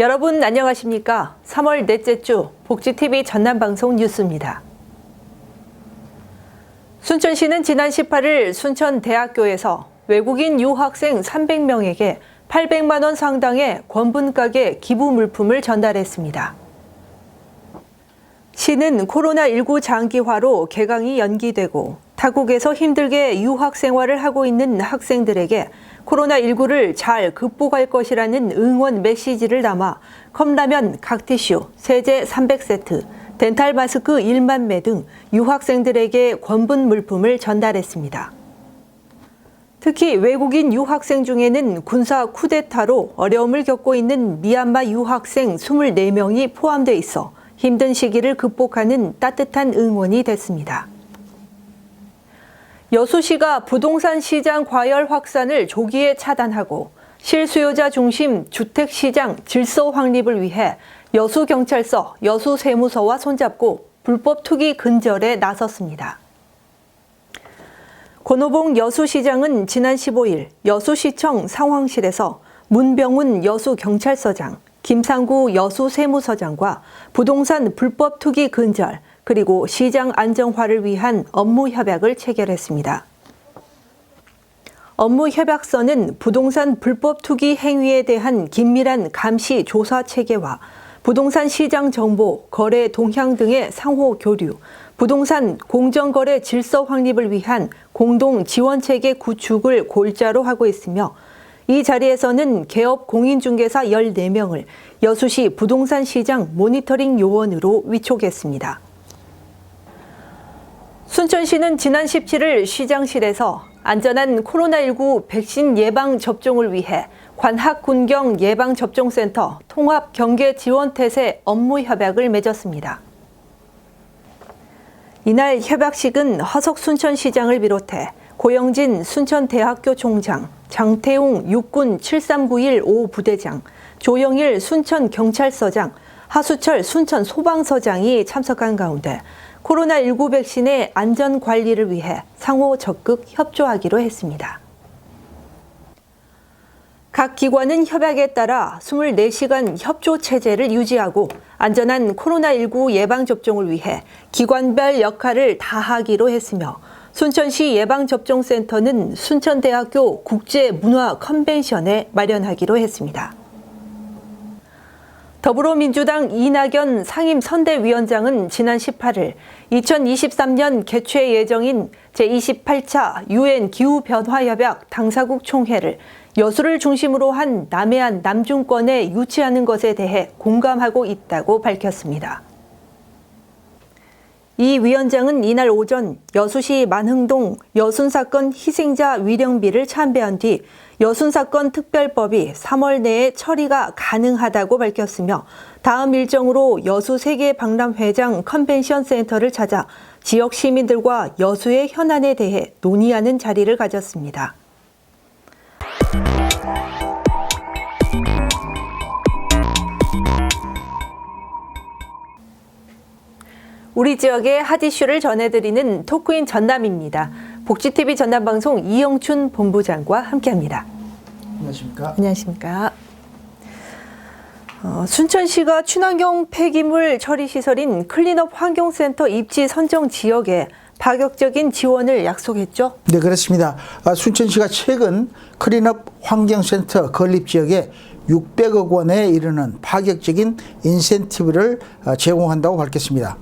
여러분 안녕하십니까? 3월 넷째 주 복지TV 전남방송 뉴스입니다. 순천시는 지난 18일 순천대학교에서 외국인 유학생 300명에게 800만 원 상당의 권분가계 기부 물품을 전달했습니다. 시는 코로나19 장기화로 개강이 연기되고 타국에서 힘들게 유학 생활을 하고 있는 학생들에게 코로나19를 잘 극복할 것이라는 응원 메시지를 담아 컵라면 각티슈, 세제 300세트, 덴탈 마스크 1만 매 등 유학생들에게 권분 물품을 전달했습니다. 특히 외국인 유학생 중에는 군사 쿠데타로 어려움을 겪고 있는 미얀마 유학생 24명이 포함돼 있어 힘든 시기를 극복하는 따뜻한 응원이 됐습니다. 여수시가 부동산 시장 과열 확산을 조기에 차단하고 실수요자 중심 주택시장 질서 확립을 위해 여수경찰서, 여수세무서와 손잡고 불법 투기 근절에 나섰습니다. 권오봉 여수시장은 지난 15일 여수시청 상황실에서 문병훈 여수경찰서장, 김상구 여수세무서장과 부동산 불법 투기 근절, 그리고 시장 안정화를 위한 업무 협약을 체결했습니다. 업무 협약서는 부동산 불법 투기 행위에 대한 긴밀한 감시 조사 체계와 부동산 시장 정보, 거래 동향 등의 상호 교류, 부동산 공정거래 질서 확립을 위한 공동 지원 체계 구축을 골자로 하고 있으며 이 자리에서는 개업 공인중개사 14명을 여수시 부동산 시장 모니터링 요원으로 위촉했습니다. 순천시는 지난 17일 시장실에서 안전한 코로나19 백신 예방 접종을 위해 관악군경 예방접종센터 통합경계지원태세 업무 협약을 맺었습니다. 이날 협약식은 허석 순천시장을 비롯해 고영진 순천대학교 총장, 장태웅 육군 7391 5부대장, 조영일 순천경찰서장, 하수철 순천소방서장이 참석한 가운데 코로나19 백신의 안전 관리를 위해 상호 적극 협조하기로 했습니다. 각 기관은 협약에 따라 24시간 협조 체제를 유지하고 안전한 코로나19 예방접종을 위해 기관별 역할을 다하기로 했으며 순천시 예방접종센터는 순천대학교 국제문화 컨벤션에 마련하기로 했습니다. 더불어민주당 이낙연 상임선대위원장은 지난 18일 2023년 개최 예정인 제28차 UN 기후변화협약 당사국 총회를 여수를 중심으로 한 남해안 남중권에 유치하는 것에 대해 공감하고 있다고 밝혔습니다. 이 위원장은 이날 오전 여수시 만흥동 여순사건 희생자 위령비를 참배한 뒤 여순사건 특별법이 3월 내에 처리가 가능하다고 밝혔으며 다음 일정으로 여수 세계박람회장 컨벤션 센터를 찾아 지역 시민들과 여수의 현안에 대해 논의하는 자리를 가졌습니다. 우리 지역의 핫 이슈를 전해드리는 토크인 전남입니다. 복지TV 전남방송 이영춘 본부장과 함께합니다. 안녕하십니까? 안녕하십니까? 순천시가 친환경 폐기물 처리 시설인 클린업 환경센터 입지 선정 지역에 파격적인 지원을 약속했죠? 네, 그렇습니다. 순천시가 최근 클린업 환경센터 건립 지역에 600억 원에 이르는 파격적인 인센티브를 제공한다고 밝혔습니다.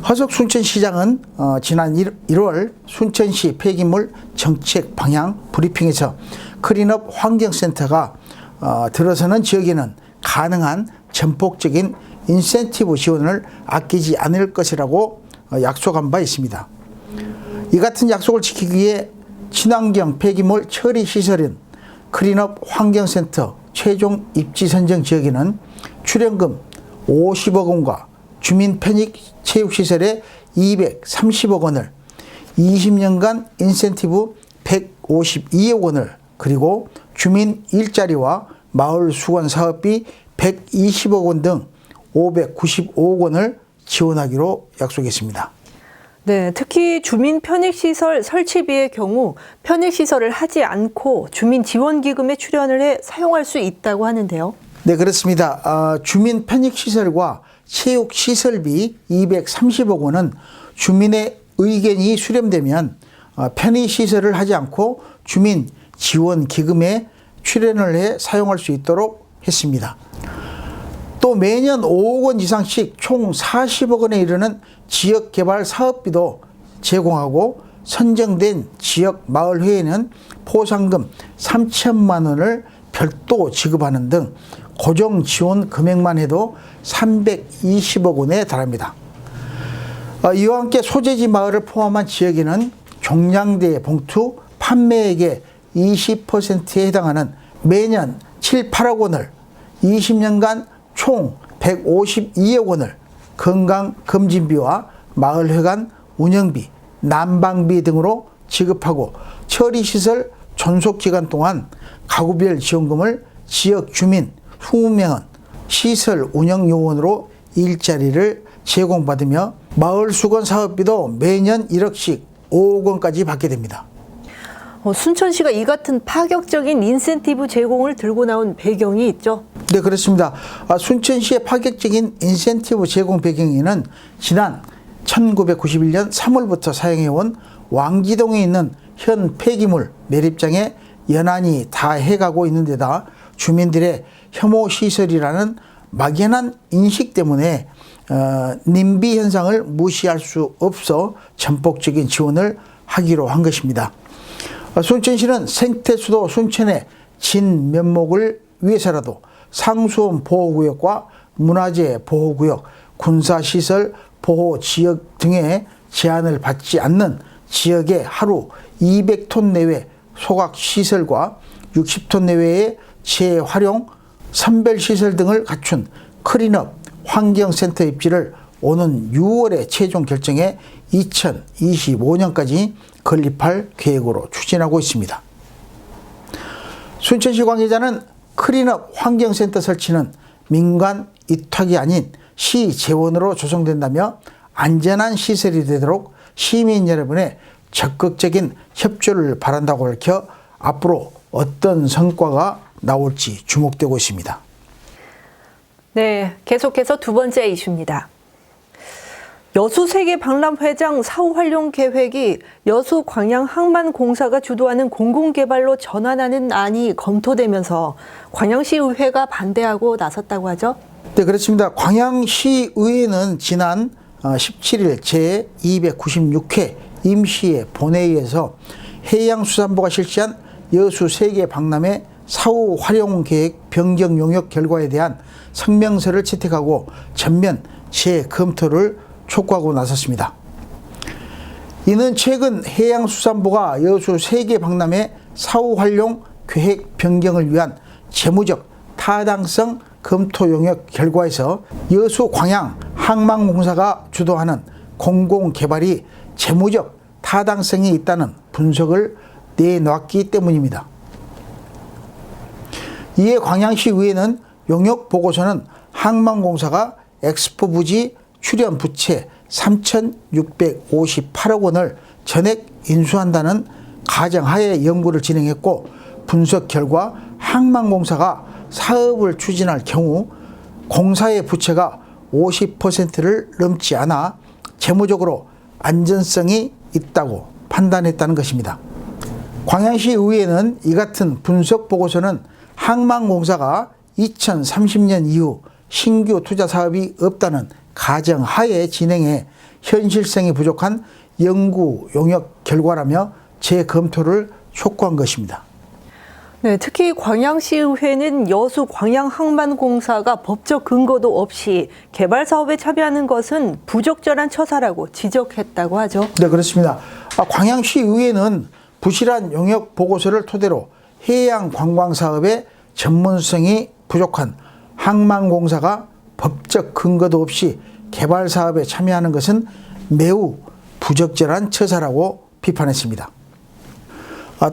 허석 순천시장은 지난 1월 순천시 폐기물 정책 방향 브리핑에서 클린업 환경센터가 들어서는 지역에는 가능한 전폭적인 인센티브 지원을 아끼지 않을 것이라고 약속한 바 있습니다. 이 같은 약속을 지키기 위해 친환경 폐기물 처리 시설인 클린업 환경센터 최종 입지 선정 지역에는 출연금 50억 원과 주민 편익 체육시설에 230억 원을, 20년간 인센티브 152억 원을, 그리고 주민 일자리와 마을 수건 사업비 120억 원 등 595억 원을 지원하기로 약속했습니다. 네, 특히 주민 편익시설 설치비의 경우 편익시설을 하지 않고 주민지원기금에 출연을 해 사용할 수 있다고 하는데요. 네, 그렇습니다. 주민 편익시설과 체육시설비 230억 원은 주민의 의견이 수렴되면 편의시설을 하지 않고 주민 지원 기금에 출연을 해 사용할 수 있도록 했습니다. 또 매년 5억 원 이상씩 총 40억 원에 이르는 지역개발 사업비도 제공하고 선정된 지역 마을회에는 포상금 3천만 원을 별도 지급하는 등 고정 지원 금액만 해도 320억 원에 달합니다. 이와 함께 소재지 마을을 포함한 지역에는 종량제 봉투 판매액의 20%에 해당하는 매년 7, 8억 원을 20년간 총 152억 원을 건강검진비와 마을회관 운영비, 난방비 등으로 지급하고 처리시설 존속기간 동안 가구별 지원금을 지역 주민 20명은 시설 운영 요원으로 일자리를 제공받으며 마을 수건 사업비도 매년 1억씩 5억 원까지 받게 됩니다. 순천시가 이 같은 파격적인 인센티브 제공을 들고 나온 배경이 있죠? 네, 그렇습니다. 순천시의 파격적인 인센티브 제공 배경에는 지난 1991년 3월부터 사용해온 왕지동에 있는 현 폐기물 매립장에 연한이 다 해가고 있는 데다 주민들의 혐오시설이라는 막연한 인식 때문에 님비 현상을 무시할 수 없어 전폭적인 지원을 하기로 한 것입니다. 순천시는 생태수도 순천의 진면목을 위해서라도 상수원 보호구역과 문화재 보호구역, 군사시설 보호지역 등의 제한을 받지 않는 지역에 하루 200톤 내외 소각시설과 60톤 내외의 재활용 선별시설 등을 갖춘 클린업 환경센터 입지를 오는 6월에 최종 결정해 2025년까지 건립할 계획으로 추진하고 있습니다. 순천시 관계자는 클린업 환경센터 설치는 민간 위탁이 아닌 시 재원으로 조성된다며 안전한 시설이 되도록 시민 여러분의 적극적인 협조를 바란다고 밝혀 앞으로 어떤 성과가 나올지 주목되고 있습니다. 네, 계속해서 두 번째 이슈입니다. 여수세계박람회장 사후 활용 계획이 여수광양항만공사가 주도하는 공공개발로 전환하는 안이 검토되면서 광양시의회가 반대하고 나섰다고 하죠? 네, 그렇습니다. 광양시의회는 지난 17일 제296회 임시회 본회의에서 해양수산부가 실시한 여수세계박람회 사후 활용 계획 변경 용역 결과에 대한 성명서를 채택하고 전면 재검토를 촉구하고 나섰습니다. 이는 최근 해양수산부가 여수 세계박람회 사후 활용 계획 변경을 위한 재무적 타당성 검토 용역 결과에서 여수 광양 항만공사가 주도하는 공공개발이 재무적 타당성이 있다는 분석을 내놨기 때문입니다. 이에 광양시의회는 용역 보고서는 항만공사가 엑스포 부지 출연 부채 3,658억 원을 전액 인수한다는 가정하에 연구를 진행했고 분석 결과 항만공사가 사업을 추진할 경우 공사의 부채가 50%를 넘지 않아 재무적으로 안전성이 있다고 판단했다는 것입니다. 광양시 의회는 이 같은 분석 보고서는 항만공사가 2030년 이후 신규 투자 사업이 없다는 가정하에 진행해 현실성이 부족한 연구 용역 결과라며 재검토를 촉구한 것입니다. 네, 특히 광양시의회는 여수 광양항만공사가 법적 근거도 없이 개발 사업에 참여하는 것은 부적절한 처사라고 지적했다고 하죠. 네, 그렇습니다. 광양시의회는 부실한 용역 보고서를 토대로 해양 관광 사업의 전문성이 부족한 항만공사가 법적 근거도 없이 개발 사업에 참여하는 것은 매우 부적절한 처사라고 비판했습니다.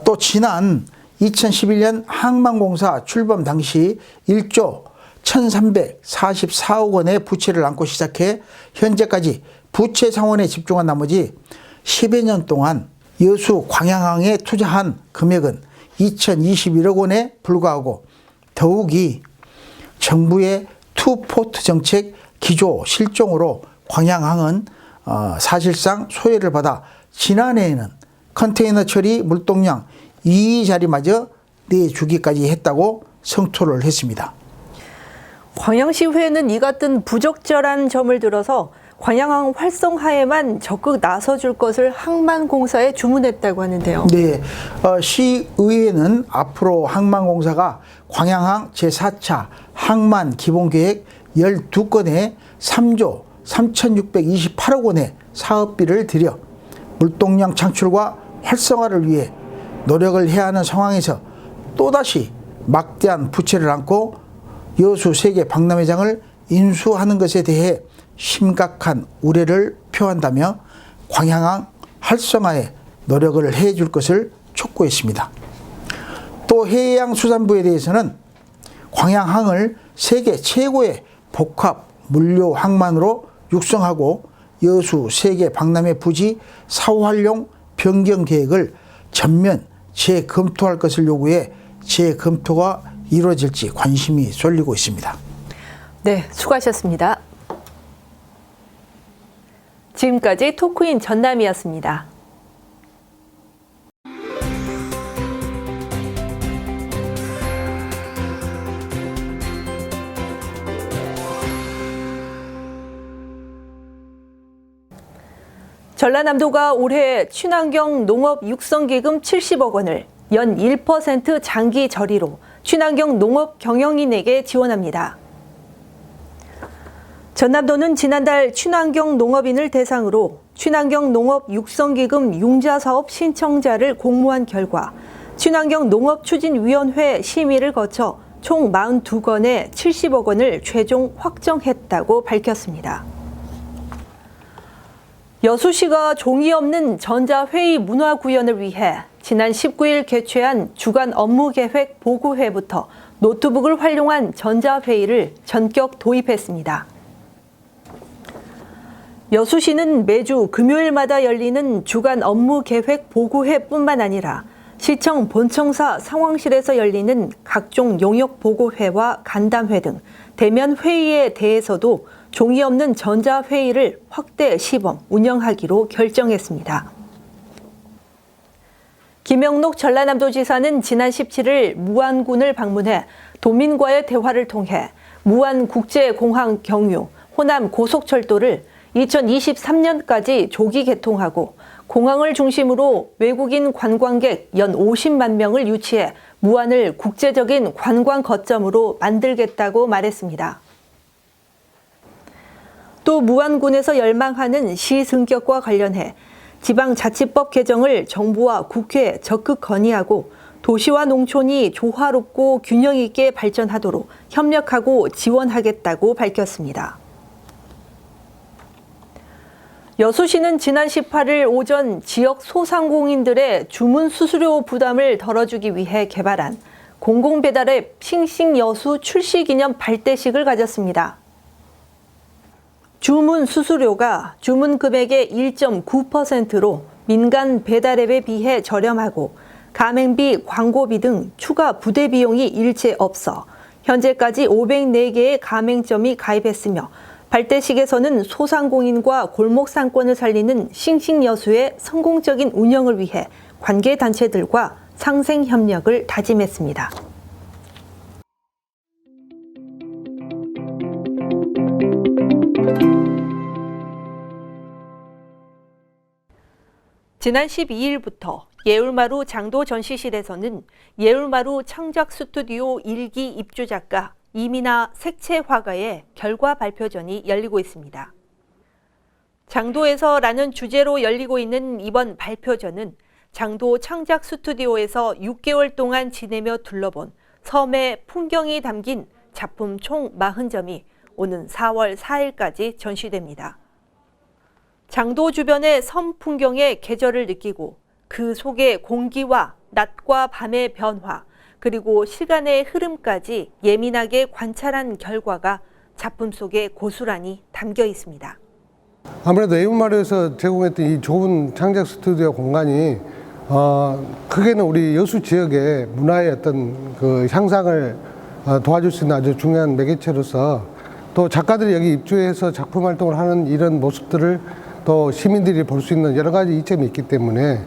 또 지난 2011년 항만공사 출범 당시 1조 1,344억 원의 부채를 안고 시작해 현재까지 부채 상환에 집중한 나머지 10여 년 동안 여수 광양항에 투자한 금액은 2,021억 원에 불과하고 더욱이 정부의 투포트 정책 기조 실종으로 광양항은 사실상 소외를 받아 지난해에는 컨테이너 처리 물동량 2위 자리마저 내주기까지 했다고 성토를 했습니다. 광양시회는 이 같은 부적절한 점을 들어서 광양항 활성화에만 적극 나서줄 것을 항만공사에 주문했다고 하는데요. 네, 시의회는 앞으로 항만공사가 광양항 제4차 항만 기본계획 12건에 3조 3,628억 원의 사업비를 들여 물동량 창출과 활성화를 위해 노력을 해야 하는 상황에서 또다시 막대한 부채를 안고 여수 세계 박람회장을 인수하는 것에 대해 심각한 우려를 표한다며 광양항 활성화에 노력을 해줄 것을 촉구했습니다. 또 해양수산부에 대해서는 광양항을 세계 최고의 복합 물류 항만으로 육성하고 여수 세계 박람회 부지 사활용 변경 계획을 전면 재검토할 것을 요구해 재검토가 이루어질지 관심이 쏠리고 있습니다. 네, 수고하셨습니다. 지금까지 토크인 전남이었습니다. 전라남도가 올해 친환경 농업 육성기금 70억 원을 연 1% 장기 저리로 친환경 농업 경영인에게 지원합니다. 전남도는 지난달 친환경 농업인을 대상으로 친환경 농업 육성기금 융자사업 신청자를 공모한 결과 친환경 농업추진위원회 심의를 거쳐 총 42건에 70억 원을 최종 확정했다고 밝혔습니다. 여수시가 종이 없는 전자회의 문화 구현을 위해 지난 19일 개최한 주간 업무계획 보고회부터 노트북을 활용한 전자회의를 전격 도입했습니다. 여수시는 매주 금요일마다 열리는 주간 업무계획 보고회뿐만 아니라 시청 본청사 상황실에서 열리는 각종 용역 보고회와 간담회 등 대면 회의에 대해서도 종이 없는 전자회의를 확대 시범 운영하기로 결정했습니다. 김영록 전라남도지사는 지난 17일 무안군을 방문해 도민과의 대화를 통해 무안국제공항 경유, 호남 고속철도를 2023년까지 조기 개통하고 공항을 중심으로 외국인 관광객 연 50만 명을 유치해 무안을 국제적인 관광 거점으로 만들겠다고 말했습니다. 또 무안군에서 열망하는 시 승격과 관련해 지방자치법 개정을 정부와 국회에 적극 건의하고 도시와 농촌이 조화롭고 균형 있게 발전하도록 협력하고 지원하겠다고 밝혔습니다. 여수시는 지난 18일 오전 지역 소상공인들의 주문 수수료 부담을 덜어주기 위해 개발한 공공배달앱 싱싱여수 출시 기념 발대식을 가졌습니다. 주문 수수료가 주문 금액의 1.9%로 민간 배달앱에 비해 저렴하고 가맹비, 광고비 등 추가 부대 비용이 일체 없어 현재까지 504개의 가맹점이 가입했으며 발대식에서는 소상공인과 골목 상권을 살리는 싱싱여수의 성공적인 운영을 위해 관계단체들과 상생 협력을 다짐했습니다. 지난 12일부터 예울마루 장도 전시실에서는 예울마루 창작 스튜디오 1기 입주 작가 이민아 색채 화가의 결과 발표전이 열리고 있습니다. 장도에서라는 주제로 열리고 있는 이번 발표전은 장도 창작 스튜디오에서 6개월 동안 지내며 둘러본 섬의 풍경이 담긴 작품 총 40점이 오는 4월 4일까지 전시됩니다. 장도 주변의 섬 풍경의 계절을 느끼고 그 속의 공기와 낮과 밤의 변화, 그리고 시간의 흐름까지 예민하게 관찰한 결과가 작품 속에 고스란히 담겨 있습니다. 아무래도 예울마루에서 제공했던 이 좁은 창작 스튜디오 공간이 크게는 우리 여수 지역의 문화의 어떤 그 향상을 도와줄 수 있는 아주 중요한 매개체로서 또 작가들이 여기 입주해서 작품 활동을 하는 이런 모습들을 또 시민들이 볼 수 있는 여러 가지 이점이 있기 때문에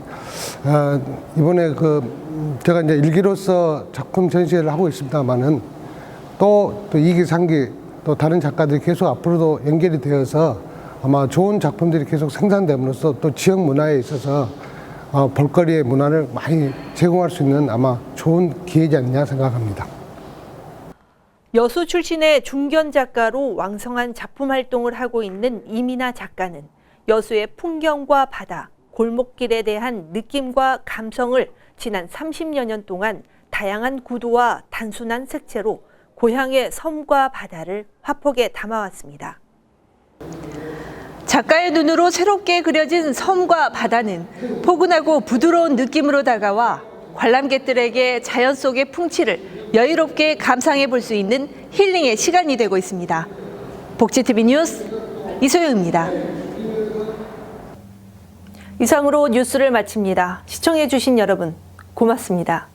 이번에 제가 이제 일기로서 작품 전시회를 하고 있습니다만은 또 2기, 3기 또 다른 작가들이 계속 앞으로도 연결이 되어서 아마 좋은 작품들이 계속 생산됨으로써 또 지역 문화에 있어서 볼거리의 문화를 많이 제공할 수 있는 아마 좋은 기회지 않냐 생각합니다. 여수 출신의 중견 작가로 왕성한 작품 활동을 하고 있는 이민아 작가는 여수의 풍경과 바다, 골목길에 대한 느낌과 감성을 지난 30여 년 동안 다양한 구도와 단순한 색채로 고향의 섬과 바다를 화폭에 담아왔습니다. 작가의 눈으로 새롭게 그려진 섬과 바다는 포근하고 부드러운 느낌으로 다가와 관람객들에게 자연 속의 풍치를 여유롭게 감상해 볼 수 있는 힐링의 시간이 되고 있습니다. 복지TV 뉴스 이소영입니다. 이상으로 뉴스를 마칩니다. 시청해 주신 여러분 고맙습니다.